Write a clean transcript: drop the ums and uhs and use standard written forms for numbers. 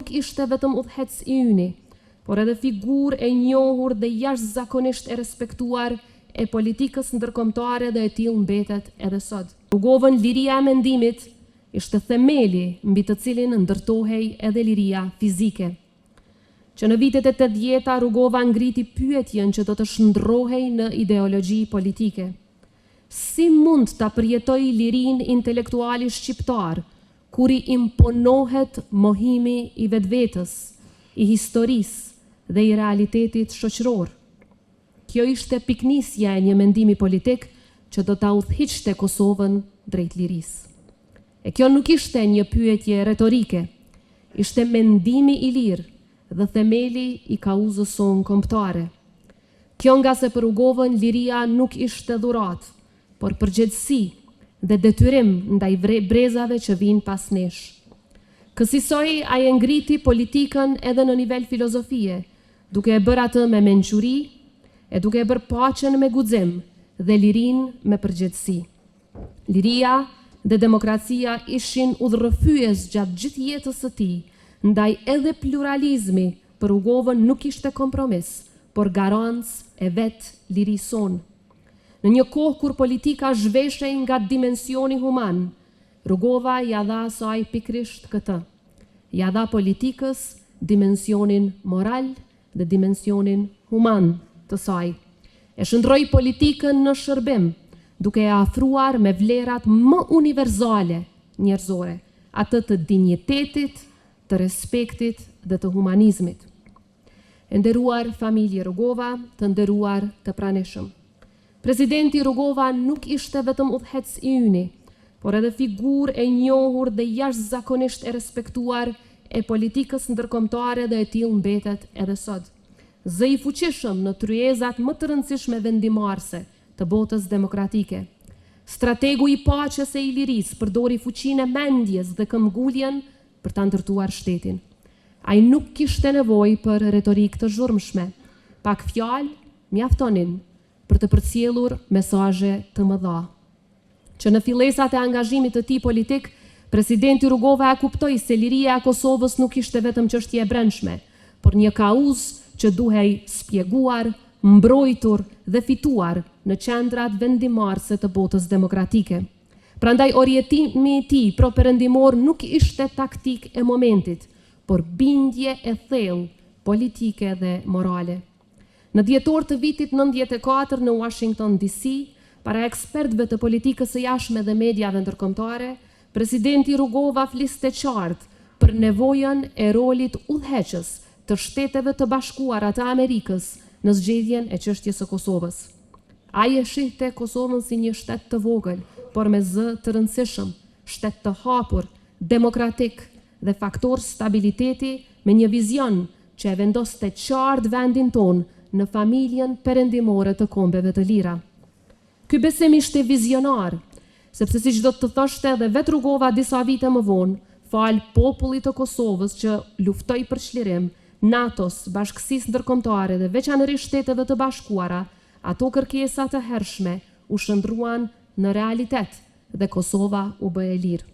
nuk ishte vetëm udhëhec I yni, por edhe figurë e njohur dhe jashtëzakonisht e respektuar e politikës ndërkombëtare dhe e tillë mbetet edhe sot. Rrugovën liria e mendimit ishte themeli mbi të cilin ndërtohej edhe liria fizike. Që në vitet e 80-ta Rrugova ngriti pyetjen që do të shndrohej në ideologji politike. Si mund ta përjetoj lirin intelektuali shqiptar, kur I imponohet mohimi I vetvetes, I historisë dhe I realitetit shoqëror? Kjo ishte piknisja e një mendimi politik që do ta udhëhiqte Kosovën drejt lirisë. E kjo nuk ishte një pyetje retorike, ishte mendimi I lirë dhe themeli I kauzës sonë kombëtare. Kjo nga se për Rrugovën liria nuk ishte dhurat, por përgjegjësi dhe detyrim ndaj brezave që vinë pas nesh. Kësaj ai e ngriti politikën edhe në nivel filozofie, duke e bërë atë me mençuri, e duke e bërë paqen me guxim dhe lirin me përgjegjësi. Liria dhe demokracia ishin udhërrëfyes gjatë gjithë jetës së tij, ndaj edhe pluralizmi për Rrugovën nuk ishte kompromis, por garancë e vet lirisë sonë. Në një kohë kur politika zhveshej nga dimensioni human, Rrugova ja dha asaj pikrisht këtë. Ja dha politikës dimensionin moral dhe dimensionin human të saj. E shndroi politikën në shërbim, duke e afruar me vlerat më universale njerëzore, atë të dinjitetit, të respektit dhe të humanizmit. E nderuar familje Rrugova, të nderuar të pranishëm. Presidenti Rrugova nuk ishte vetëm udhëhec I yni, por edhe figurë e njohur dhe jashtëzakonisht e respektuar e politikës ndërkombëtare dhe e tillë mbetet edhe sot. Zë I fuqishëm në tryezat më të rëndësishme vendimarrëse të botës demokratike. Strategu I paqes e I lirisë përdori fuqinë e mendjes dhe këmbguljen për ta ndërtuar shtetin. Ai nuk kishte nevojë për retorikë të zhurmshme. Pak fjalë mjaftonin për të përcjellur mesazhe të mëdha. Që në fillesat e angazhimit të tij politik, presidenti Rrugova e kuptoi se liria e Kosovës nuk ishte vetëm çështje e brendshme, por një kauzë që duhej spjeguar, mbrojtur dhe fituar në qendrat vendimarrëse të botës demokratike. Prandaj orientimi I tij pro-perëndimor nuk ishte taktik e momentit, por bindje e thellë politike dhe morale. Në dhjetor të vitit 94 në Washington DC, para ekspertëve të politikës së jashtme dhe mediave ndërkombëtare, presidenti Rrugova fliste qartë për nevojën e rolit udhëheqës të Shteteve të Bashkuara të Amerikës në zgjedhjen e çështjes së Kosovës. Ai e shihte Kosovën si një shtet të vogël, por me zë të rëndësishëm, shtet të hapur, demokratik dhe faktor stabiliteti me një vizion që e vendoste qartë vendin ton në familjen perëndimore të kombeve të lira. Ky besim ishte vizionar, sepse siç do të thoshte edhe vet Rrugova disa vite më vonë, fal popullit të Kosovës që luftoi për çlirim, NATO-s, Bashkësisë Ndërkombëtare dhe veçanërisht Shteteve të Bashkuara, ato kërkesa të hershme u shndruan në realitet dhe Kosova u bë e lirë.